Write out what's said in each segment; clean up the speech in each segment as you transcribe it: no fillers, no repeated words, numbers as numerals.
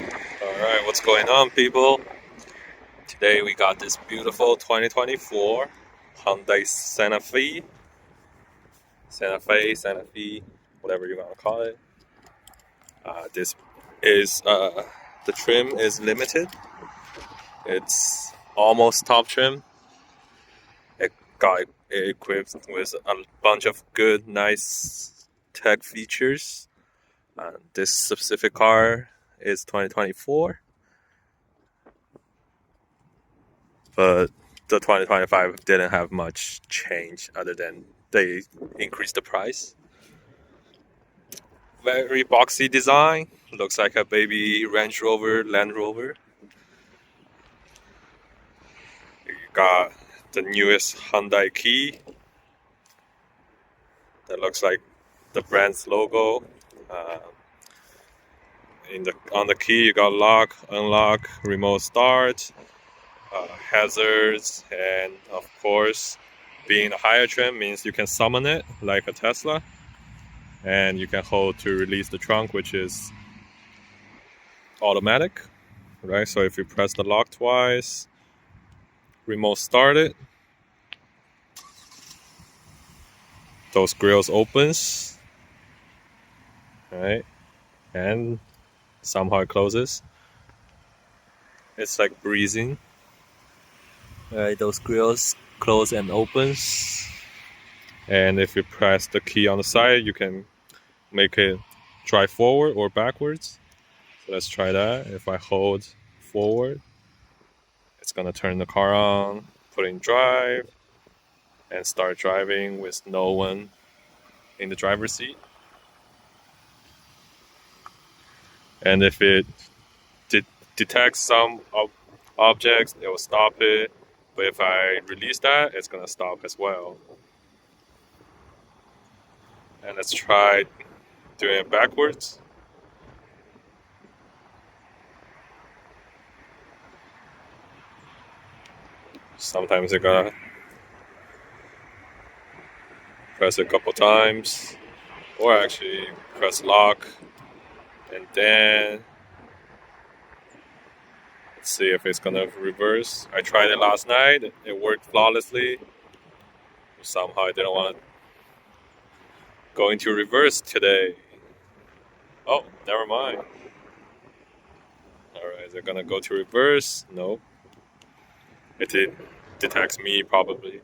Alright, what's going on, people? Today we got this beautiful 2024 Hyundai Santa Fe, whatever you want to call it. This is the trim is limited. It's almost top trim. It got equipped with a bunch of good, nice tech features. This specific car is 2024. But the 2025 didn't have much change other than they increased the price. Very boxy design. Looks like a baby Range Rover, Land Rover. You got the newest Hyundai key. That looks like the brand's logo. On the key, you got lock, unlock, remote start, hazards, and of course, being a higher trim means you can summon it like a Tesla. And you can hold to release the trunk, which is automatic, right? So if you press the lock twice, remote start it, those grills opens, right? And somehow it closes. It's like breathing, right? Those grills close and opens. And if you press the key on the side, you can make it drive forward or backwards. So let's try that. If I hold forward, it's gonna turn the car on, put in drive, and start driving with no one in the driver's seat. And if it detects some objects, it will stop it. But if I release that, it's gonna stop as well. And let's try doing it backwards. Sometimes you gotta press it a couple times, or actually press lock, and then let's see if it's gonna reverse. I tried it last night, it worked flawlessly. Somehow I didn't want to go into reverse today. Oh, never mind. Alright, is it gonna go to reverse? No. It detects me probably.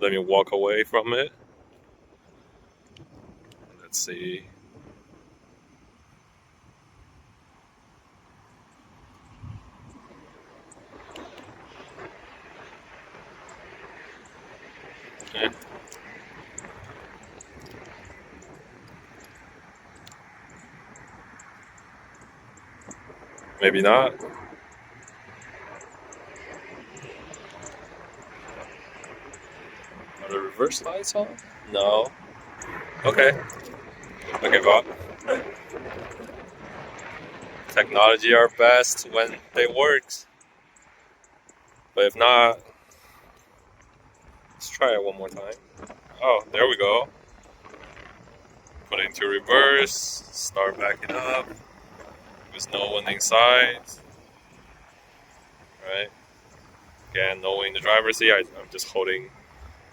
Let me walk away from it. Let's see. Okay. Maybe not. Are the reverse lights on? No. Okay. Okay, Bob. Technology are best when they work. But if not, let's try it one more time. Oh, there we go. Put it into reverse, start backing up. With no one inside. Right? Again, no one in the driver's seat. I'm just holding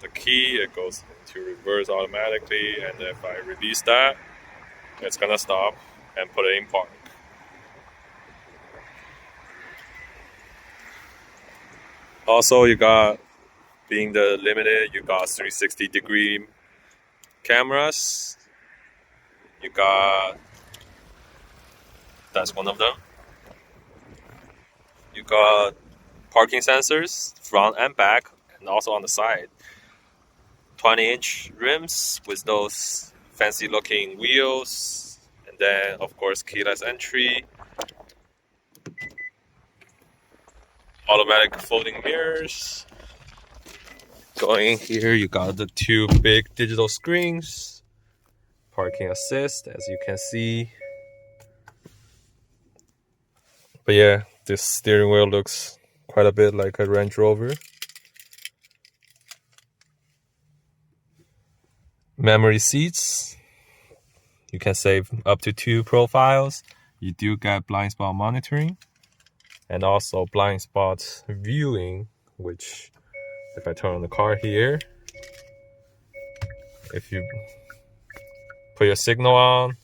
the key. It goes into reverse automatically. And if I release that, it's gonna stop and put it in park. Also, you got, being the limited, you got 360-degree cameras. You got, that's one of them. You got parking sensors, front and back, and also on the side. 20-inch rims with those fancy-looking wheels, and then, of course, keyless entry. Automatic folding mirrors. Going here, you got the two big digital screens. Parking assist, as you can see. But yeah, this steering wheel looks quite a bit like a Range Rover. Memory seats. You can save up to 2 profiles. You do get blind spot monitoring and also blind spot viewing, which if I turn on the car here, if you put your signal on,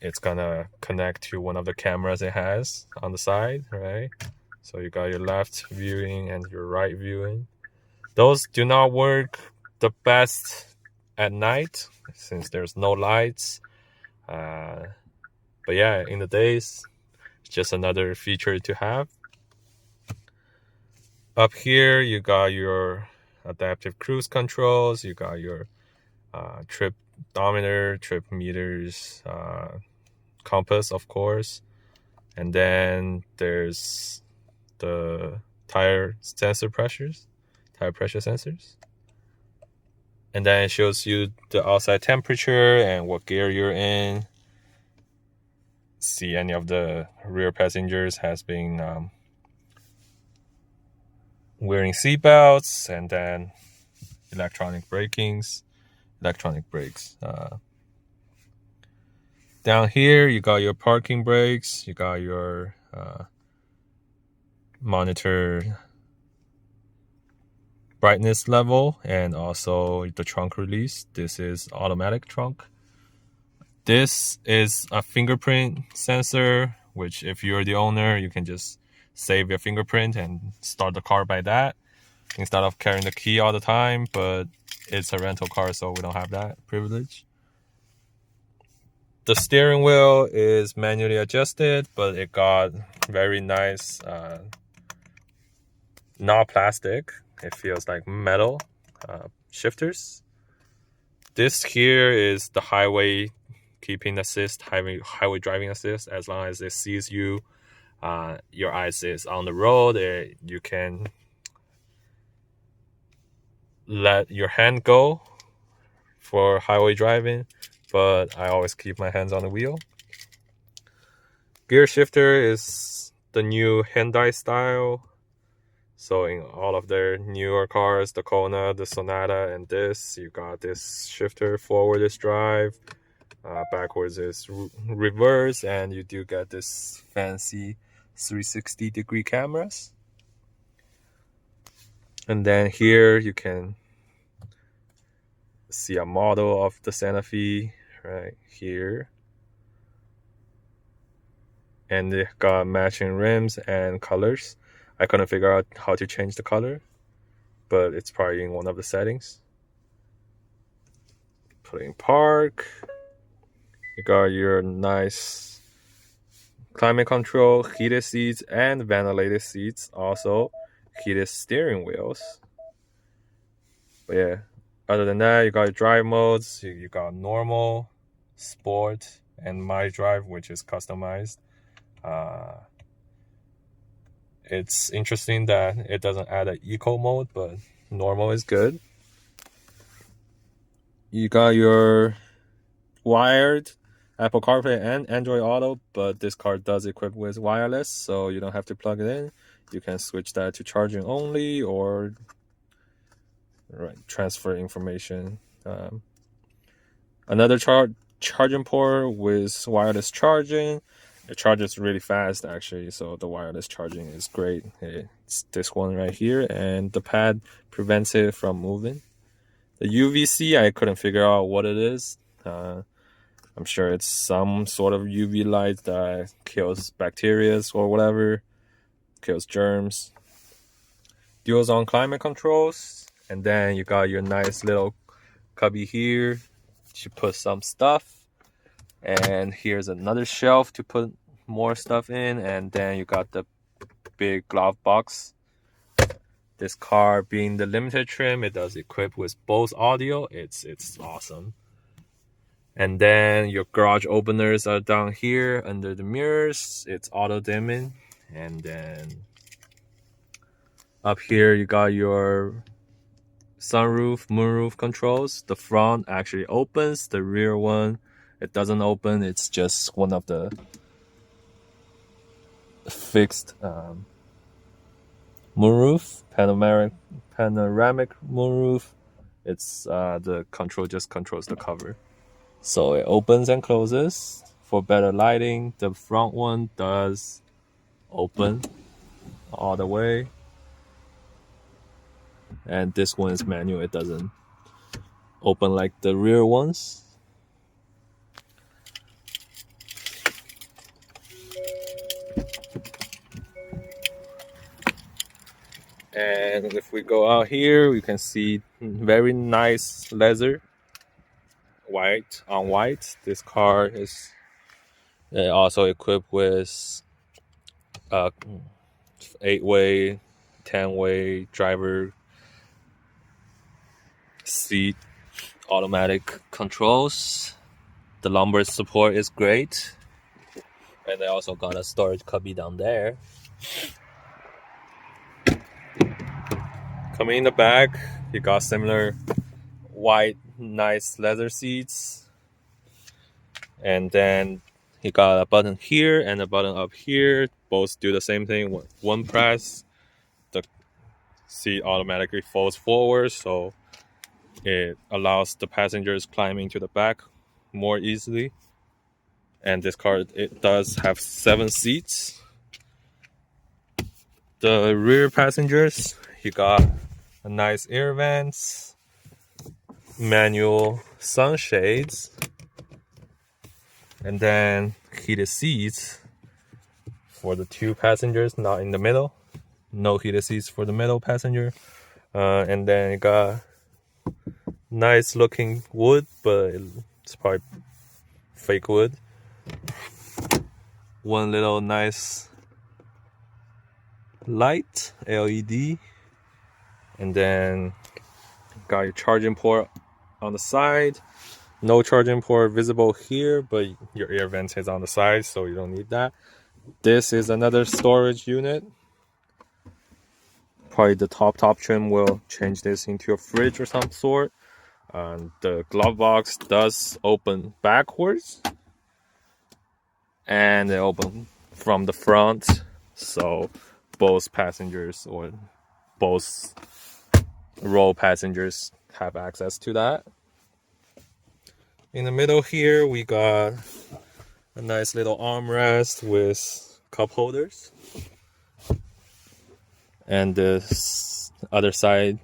it's gonna connect to one of the cameras it has on the side, right? So you got your left viewing and your right viewing. Those do not work the best at night since there's no lights. But yeah, in the days, it's just another feature to have. Up here, you got your adaptive cruise controls. You got your trip odometer, trip meters, compass, of course. And then there's the tire pressure sensors. And then it shows you the outside temperature and what gear you're in. See any of the rear passengers has been wearing seatbelts, and then electronic brakes. Down here, you got your parking brakes. You got your monitor brightness level and also the trunk release. This is automatic trunk. This is a fingerprint sensor, which if you're the owner, you can just save your fingerprint and start the car by that instead of carrying the key all the time. But it's a rental car, so we don't have that privilege. The steering wheel is manually adjusted, but it got very nice, not plastic. It feels like metal shifters. This here is the highway keeping assist, highway driving assist. As long as it sees you, your eyes is on the road, you can let your hand go for highway driving, but I always keep my hands on the wheel. Gear shifter is the new Hyundai style. So in all of their newer cars, the Kona, the Sonata, and this, you got this shifter. Forward is drive, backwards is reverse, and you do get this fancy 360-degree cameras. And then here you can see a model of the Santa Fe right here. And they got matching rims and colors. I couldn't figure out how to change the color, but it's probably in one of the settings. Put in park. You got your nice climate control, heated seats, and ventilated seats. Also, heated steering wheels. But yeah, other than that, you got your drive modes. You got normal, sport, and my drive, which is customized. It's interesting that it doesn't add an eco mode, but normal is good. You got your wired Apple CarPlay and Android Auto, but this car does equip with wireless, so you don't have to plug it in. You can switch that to charging only or transfer information. Another charging port with wireless charging. It charges really fast, actually, so the wireless charging is great. It's this one right here, and the pad prevents it from moving. The UVC, I couldn't figure out what it is. I'm sure it's some sort of UV light that kills bacteria or whatever, kills germs. Dual zone climate controls, and then you got your nice little cubby here to put some stuff. And here's another shelf to put more stuff in, and then you got the big glove box. This car being the limited trim, it does equip with Bose audio. It's awesome. And then your garage openers are down here under the mirrors. It's auto dimming. And then up here you got your sunroof, moonroof controls. The front actually opens. The rear one, it doesn't open. It's just one of the fixed moonroof, panoramic moonroof. It's the control just controls the cover, so it opens and closes for better lighting. The front one does open all the way, and this one is manual. It doesn't open like the rear ones. And if we go out here, we can see very nice leather, white on white. This car is also equipped with 8-way, 10-way driver seat, automatic controls. The lumbar support is great, and they also got a storage cubby down there. Coming in the back, you got similar white, nice leather seats, and then you got a button here and a button up here. Both do the same thing. One press, the seat automatically folds forward, so it allows the passengers climbing to the back more easily. And this car, it does have 7 seats. The rear passengers, you got a nice air vents, manual sunshades, and then heated seats for the 2 passengers, not in the middle. No heated seats for the middle passenger. And then you got nice looking wood, but it's probably fake wood. One little nice light, LED. And then got your charging port on the side. No charging port visible here, but your air vent is on the side, so you don't need that. This is another storage unit. Probably the top trim will change this into a fridge or some sort. The glove box does open backwards, and they open from the front, so both passengers or both row passengers have access to that. In the middle here, we got a nice little armrest with cup holders. And this other side,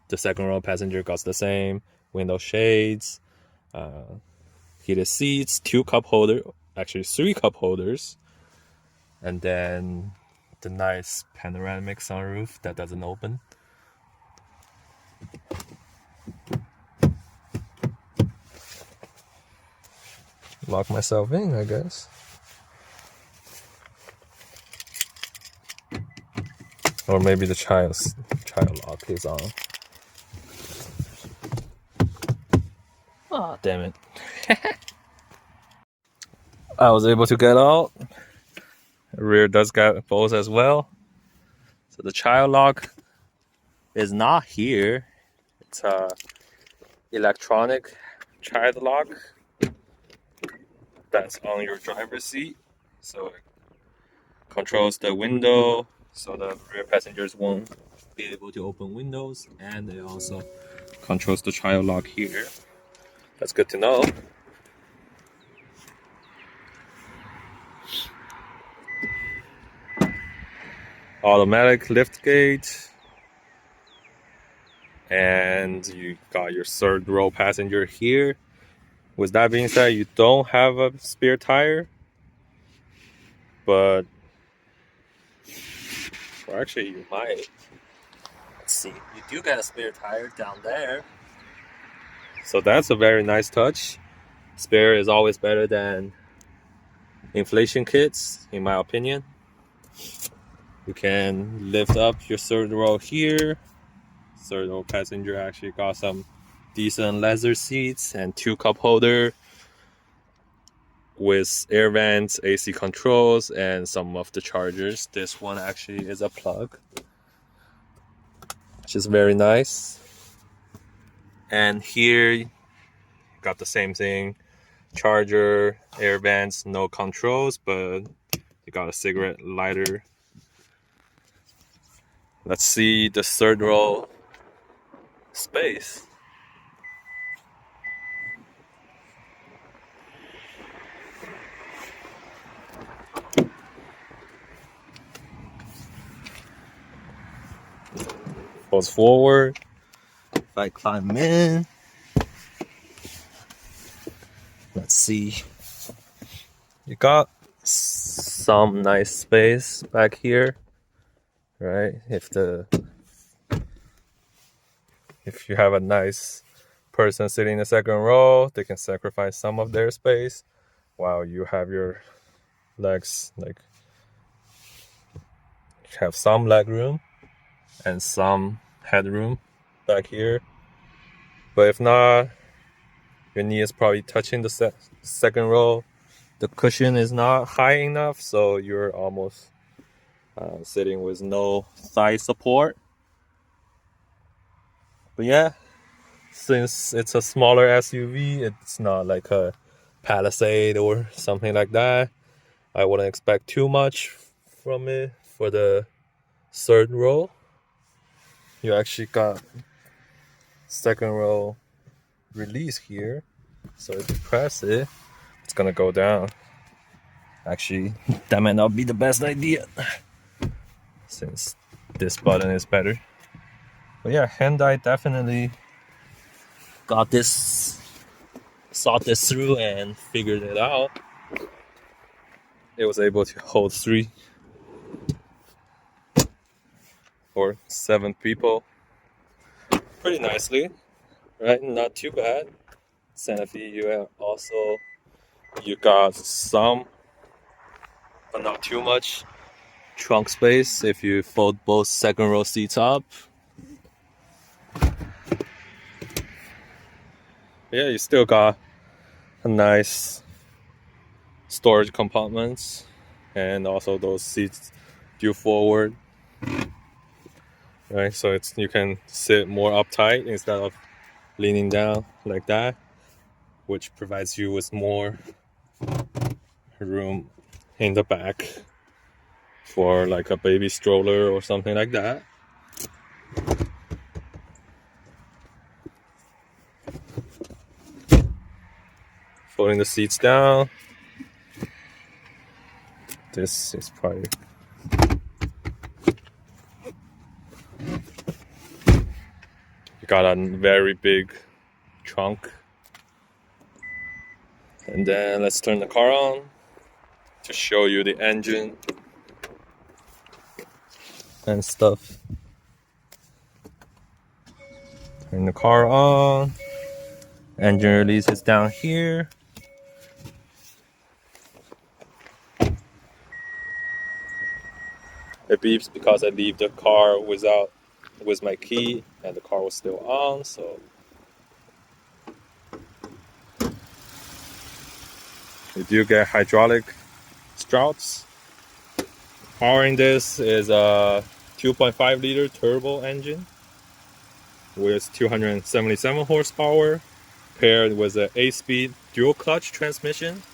the second row passenger got the same. Window shades, heated seats, 2 cup holders, actually 3 cup holders. And then the nice panoramic sunroof that doesn't open. Lock myself in, I guess. Or maybe the child lock is on. Oh, damn it. I was able to get out. The rear does got both as well. So the child lock is not here. It's a electronic child lock that's on your driver's seat. So it controls the window, so the rear passengers won't be able to open windows, and it also controls the child lock here. That's good to know. Automatic liftgate, and you got your third row passenger here. With that being said, you don't have a spare tire, but or actually you might. Let's see, you do get a spare tire down there, so that's a very nice touch. Spare is always better than inflation kits, in my opinion. You can lift up your third row here. Third row passenger actually got some decent leather seats and 2 cup holder with air vents, AC controls, and some of the chargers. This one actually is a plug, which is very nice. And here you got the same thing, charger, air vents, no controls, but you got a cigarette lighter. Let's see the third row space. Goes forward. If I climb in, let's see. You got some nice space back here, right? If you have a nice person sitting in the second row, they can sacrifice some of their space while you have your legs, like, have some leg room and some headroom back here. But if not, your knee is probably touching the second row. The cushion is not high enough, so you're almost sitting with no thigh support. But yeah, since it's a smaller SUV, it's not like a Palisade or something like that. I wouldn't expect too much from it. For the third row, you actually got second row release here. So if you press it, it's gonna go down. Actually, that might not be the best idea since this button is better. But yeah, Hyundai definitely got this, thought this through and figured it out. It was able to hold 3 or 7 people pretty nicely, right? Not too bad. Santa Fe, you got some, but not too much trunk space if you fold both second row seats up. Yeah, you still got a nice storage compartments, and also those seats due forward, right? So you can sit more uptight instead of leaning down like that, which provides you with more room in the back for like a baby stroller or something like that. Folding the seats down. This is probably, you got a very big trunk. And then let's turn the car on to show you the engine and stuff. Turn the car on. Engine release is down here. It beeps because I leave the car with my key and the car was still on, so you do get hydraulic struts. Powering this is a 2.5 liter turbo engine with 277 horsepower paired with an 8-speed dual clutch transmission.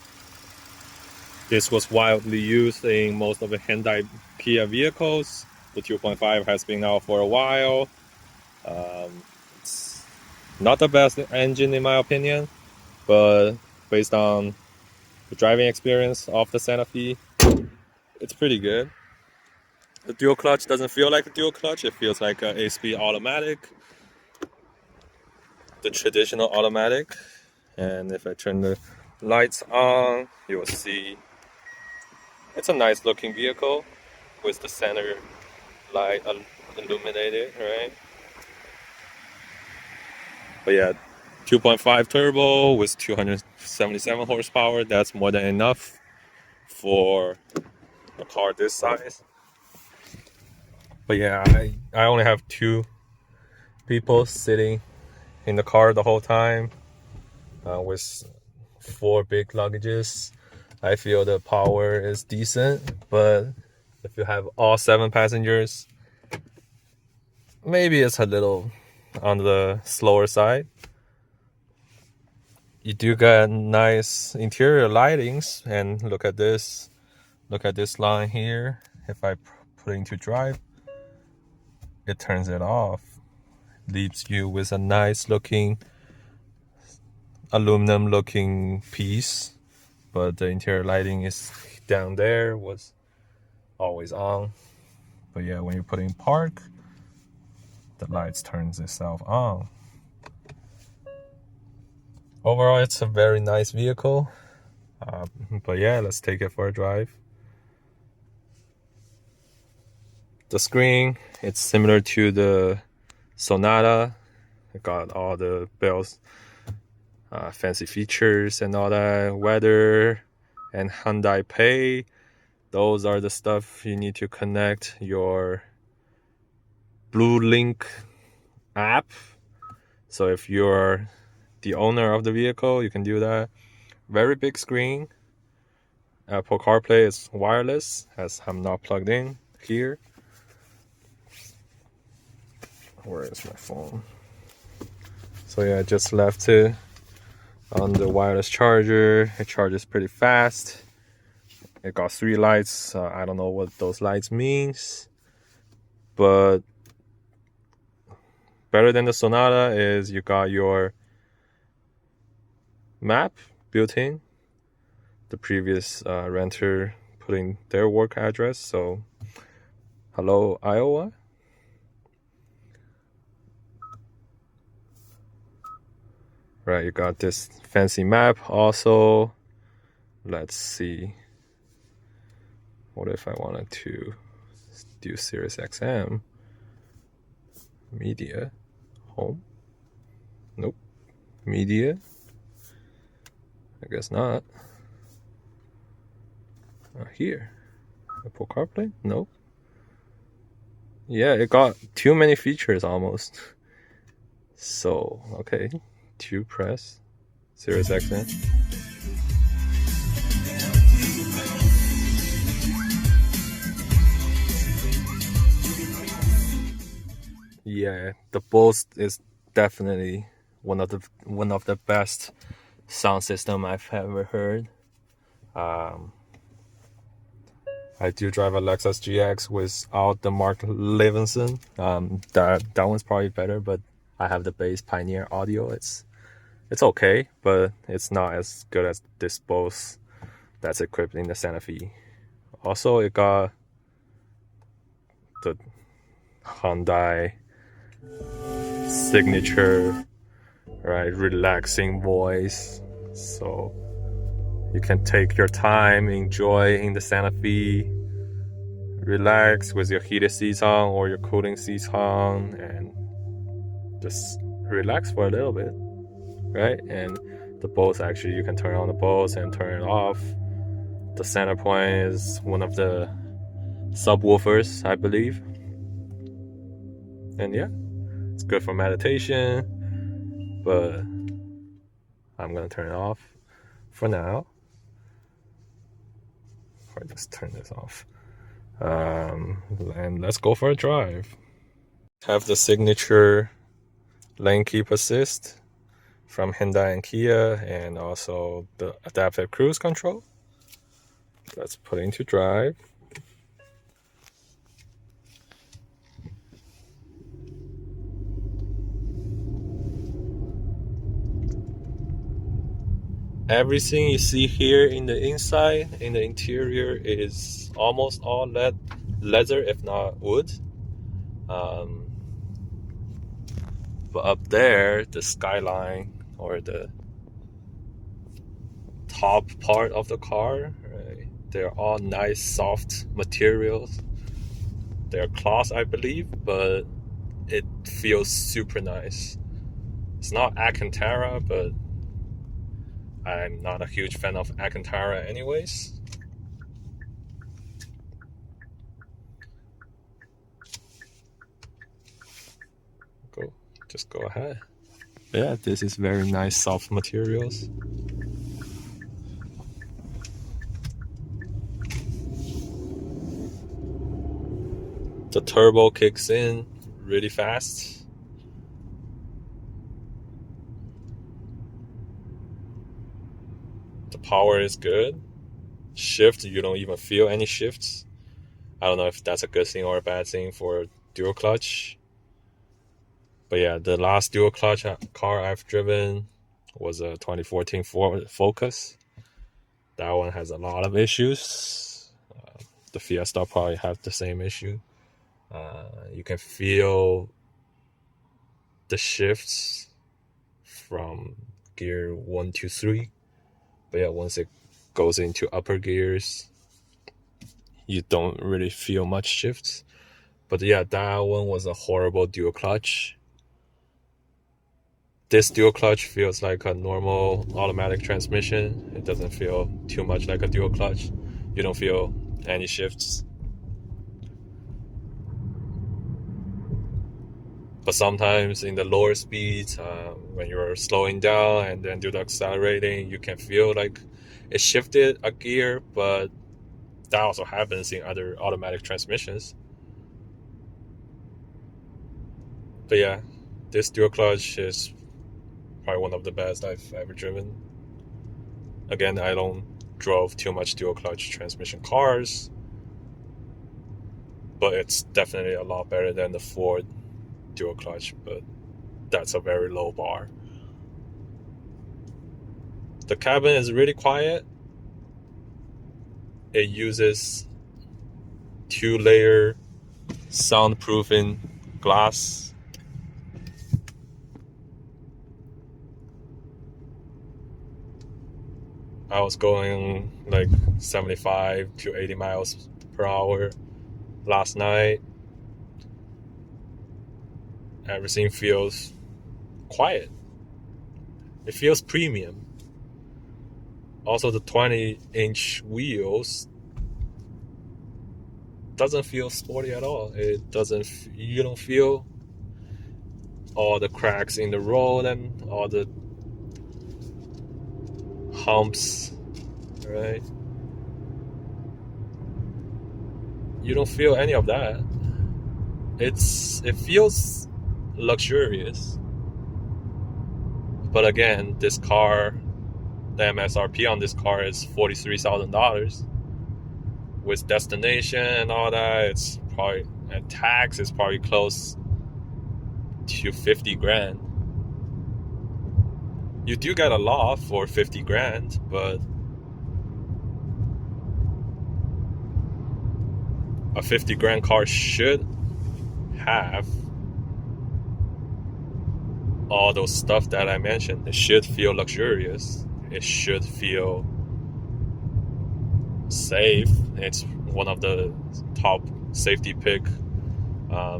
This was widely used in most of the Hyundai Kia vehicles. The 2.5 has been out for a while. It's not the best engine in my opinion, but based on the driving experience of the Santa Fe, it's pretty good. The dual clutch doesn't feel like a dual clutch, it feels like an 8-speed automatic, the traditional automatic. And if I turn the lights on, you will see it's a nice looking vehicle with the center light illuminated, right? But yeah, 2.5 turbo with 277 horsepower, that's more than enough for a car this size. But yeah, I only have 2 people sitting in the car the whole time with 4 big luggages. I feel the power is decent, but if you have all 7 passengers, maybe it's a little on the slower side. You do get nice interior lightings, and look at this line here. If I put it into drive, it turns it off, leaves you with a nice looking aluminum looking piece, but the interior lighting is down there, was always on. But yeah, when you put in park, the lights turns itself on. Overall, it's a very nice vehicle. But yeah, let's take it for a drive. The screen, it's similar to the Sonata. It got all the bells, fancy features and all that. Weather and Hyundai Pay. Those are the stuff you need to connect your Blue Link app. So if you're the owner of the vehicle, you can do that. Very big screen. Apple CarPlay is wireless, as I'm not plugged in here. Where is my phone? So yeah, I just left it on the wireless charger. It charges pretty fast. It got 3 lights. I don't know what those lights means, but better than the Sonata is you got your map built in. The previous renter put in their work address. So hello, Iowa. Right, you got this fancy map also. Let's see. What if I wanted to do Sirius XM? Media. Home? Nope. Media? I guess not. Here. Apple CarPlay? Nope. Yeah, it got too many features almost. So, okay. To press Sirius XM. Yeah, the Bose is definitely one of the best sound system I've ever heard. I do drive a Lexus GX without the Mark Levinson. That one's probably better, but I have the base Pioneer audio. It's okay, but it's not as good as this Bose that's equipped in the Santa Fe. Also, it got the Hyundai signature, right, relaxing voice. So you can take your time, enjoy in the Santa Fe, relax with your heated seats on or your cooling seats on, and just relax for a little bit, right? And the Bose, actually, you can turn on the Bose and turn it off. The center point is one of the subwoofers, I believe. And yeah, it's good for meditation, but I'm gonna turn it off for now. Or just turn this off. And let's go for a drive. Have the signature lane keep assist from Hyundai and Kia, and also the adaptive cruise control. Let's put into drive. Everything you see here in the inside, in the interior, is almost all leather, if not wood. But up there, the skyline or the top part of the car, right, they're all nice, soft materials. They're cloth, I believe, but it feels super nice. It's not Alcantara, but I'm not a huge fan of Alcantara anyways. Just go ahead. Yeah, this is very nice, soft materials. The turbo kicks in really fast. The power is good. Shift, you don't even feel any shifts. I don't know if that's a good thing or a bad thing for dual clutch. But yeah, the last dual clutch car I've driven was a 2014 Ford Focus. That one has a lot of issues. The Fiesta probably have the same issue. You can feel the shifts from gear 1 to 3. But yeah, once it goes into upper gears, you don't really feel much shifts. But yeah, that one was a horrible dual clutch. This dual clutch feels like a normal automatic transmission. It doesn't feel too much like a dual clutch. You don't feel any shifts. But sometimes in the lower speeds, when you're slowing down and then do the accelerating, you can feel like it shifted a gear, but that also happens in other automatic transmissions. But yeah, this dual clutch is probably one of the best I've ever driven. Again, I don't drove too much dual clutch transmission cars, but it's definitely a lot better than the Ford dual clutch, but that's a very low bar. The cabin is really quiet. It uses 2-layer soundproofing glass. I was going like 75 to 80 miles per hour last night. Everything feels quiet. It feels premium. Also, the 20-inch wheels doesn't feel sporty at all. It doesn't. You don't feel all the cracks in the road and all the humps, right? You don't feel any of that. It feels luxurious. But again, this car, the MSRP on this car is $43,000. With destination and all that, it's probably, and tax is probably close to 50 grand. You do get a lot for 50 grand, but a 50 grand car should have all those stuff that I mentioned. It should feel luxurious. It should feel safe. It's one of the top safety pick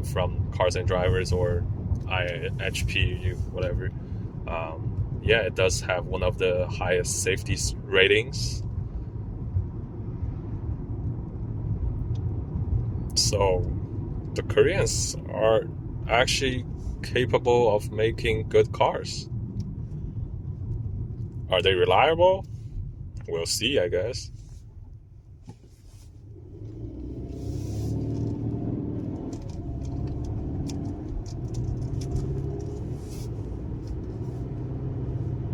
from Cars and Drivers or HP, whatever. Yeah, it does have one of the highest safety ratings. So the Koreans are actually capable of making good cars. Are they reliable? We'll see, I guess.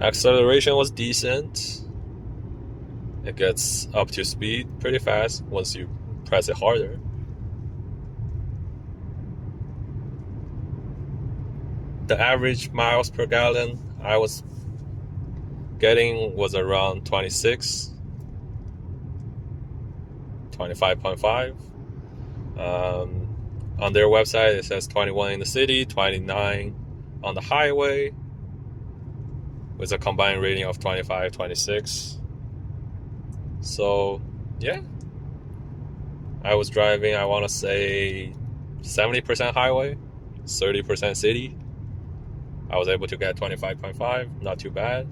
Acceleration was decent. It gets up to speed pretty fast once you press it harder. The average miles per gallon I was getting was around 25.5. On their website, it says 21 in the city, 29 on the highway, with a combined rating of 25, 26. So, yeah. I was driving, I want to say, 70% highway, 30% city. I was able to get 25.5, not too bad.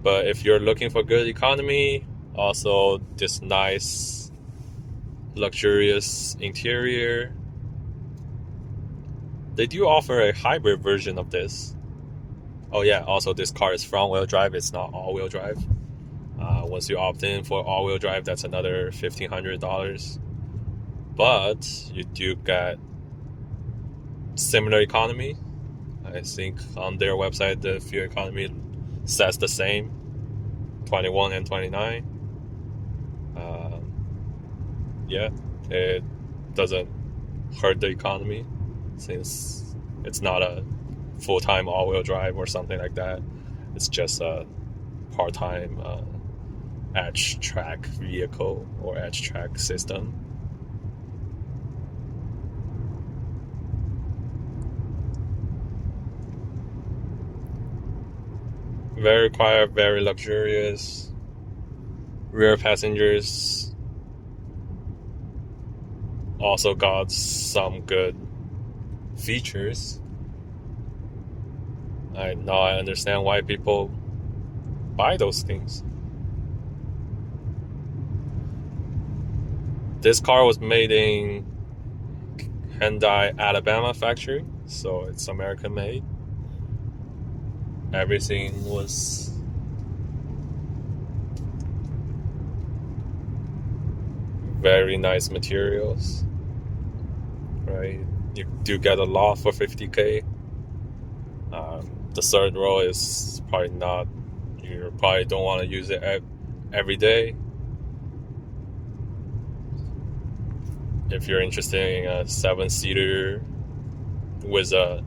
But if you're looking for good economy, also this nice, luxurious interior, they do offer a hybrid version of this. Oh yeah, also this car is front-wheel drive, it's not all-wheel drive. Once you opt in for all-wheel drive, that's another $1,500. But you do get similar economy. I think on their website, the fuel economy says the same, 21 and 29. Yeah, it doesn't hurt the economy since it's not a full-time all-wheel drive or something like that. It's just a part-time edge track vehicle or edge track system. Very quiet, very luxurious. Rear passengers also got some good features. Now I understand why people buy those things. This car was made in Hyundai, Alabama factory, so it's American made. Everything was very nice materials, right? You do get a lot for $50K. The third row is probably not, you probably don't want to use it every day. If you're interested in a 7-seater with a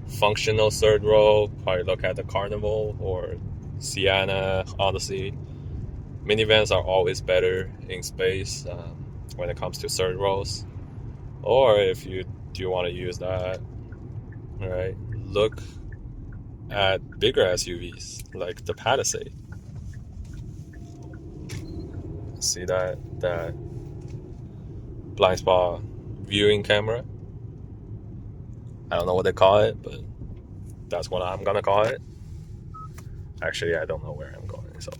functional third row, probably look at the Carnival or Sienna, Odyssey. Minivans are always better in space when it comes to third rows. Or if you do want to use that, right, look at bigger SUVs like the Palisade. See that blind spot viewing camera? I don't know what they call it, but that's what I'm gonna call it. Actually, I don't know where I'm going, so.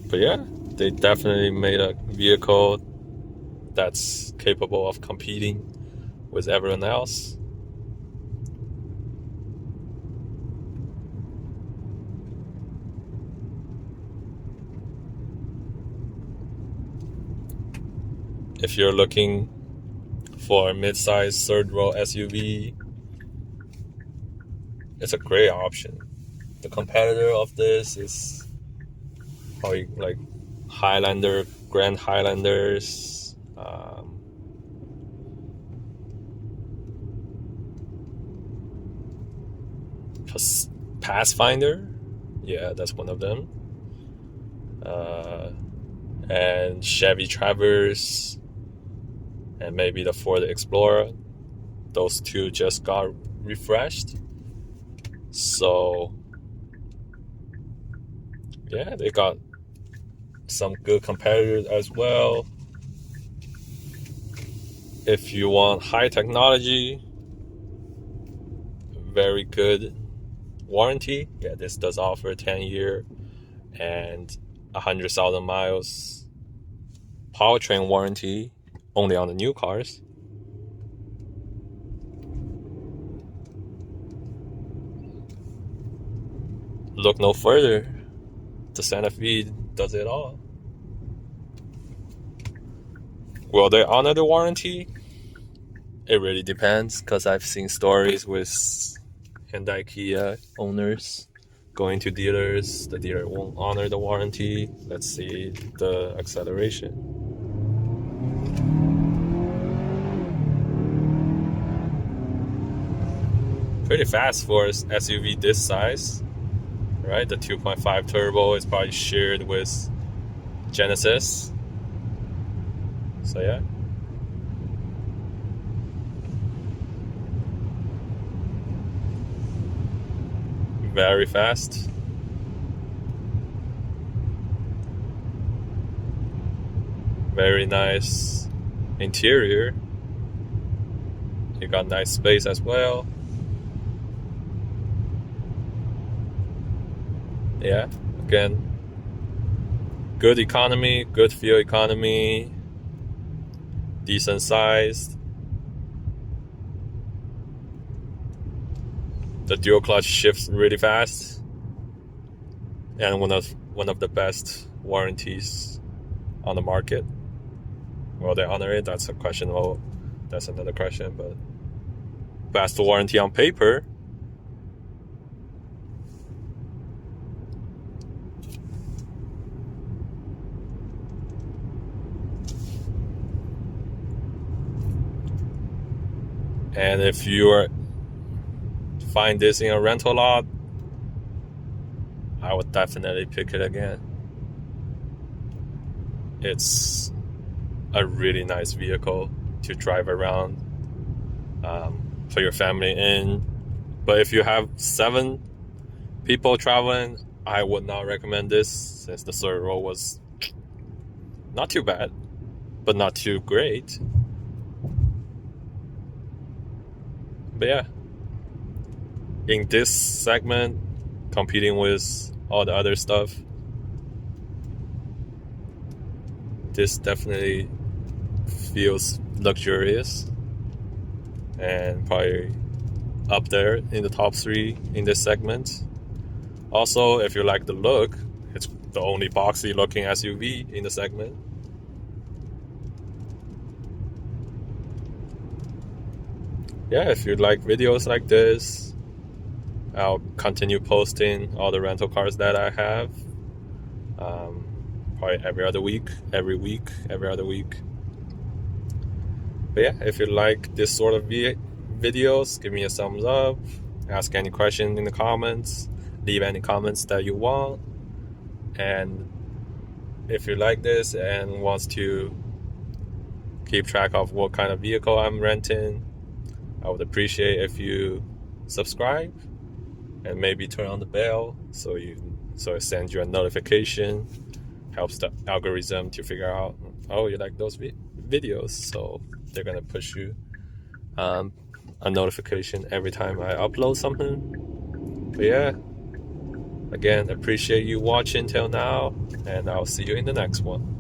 But yeah, they definitely made a vehicle that's capable of competing with everyone else. If you're looking for a mid-size third row SUV, it's a great option. The competitor of this is probably like Highlander, Grand Highlanders, Pathfinder. Yeah, that's one of them. And Chevy Traverse, and maybe the Ford Explorer. Those two just got refreshed. So yeah, they got some good competitors as well. If you want high technology, very good warranty. Yeah, this does offer 10-year and 100,000 miles powertrain warranty only on the new cars. Look no further. The Santa Fe does it all. Will they honor the warranty? It really depends, because I've seen stories with Hyundai Kia owners going to dealers. The dealer won't honor the warranty. Let's see the acceleration. Pretty fast for an SUV this size, right? The 2.5 turbo is probably shared with Genesis. So yeah. Very fast. Very nice interior. You got nice space as well. Yeah, again, good economy, good fuel economy, decent sized. The dual clutch shifts really fast, and one of the best warranties on the market. Will they honor it? That's a question. Well, that's another question. But best warranty on paper. And if you find this in a rental lot, I would definitely pick it again. It's a really nice vehicle to drive around. for your family in. But if you have 7 people traveling, I would not recommend this, since the third row was not too bad, but not too great. But yeah, in this segment, competing with all the other stuff, this definitely feels luxurious and probably up there in the top 3 in this segment. Also, if you like the look, it's the only boxy looking SUV in the segment. Yeah, if you like videos like this, I'll continue posting all the rental cars that I have. Probably every other week, every other week. But yeah, if you like this sort of videos, give me a thumbs up. Ask any question in the comments. Leave any comments that you want. And if you like this and wants to keep track of what kind of vehicle I'm renting, I would appreciate if you subscribe and maybe turn on the bell so it sends you a notification. Helps the algorithm to figure out, oh, you like those videos, so they're gonna push you a notification every time I upload something. But yeah, again, appreciate you watching till now, and I'll see you in the next one.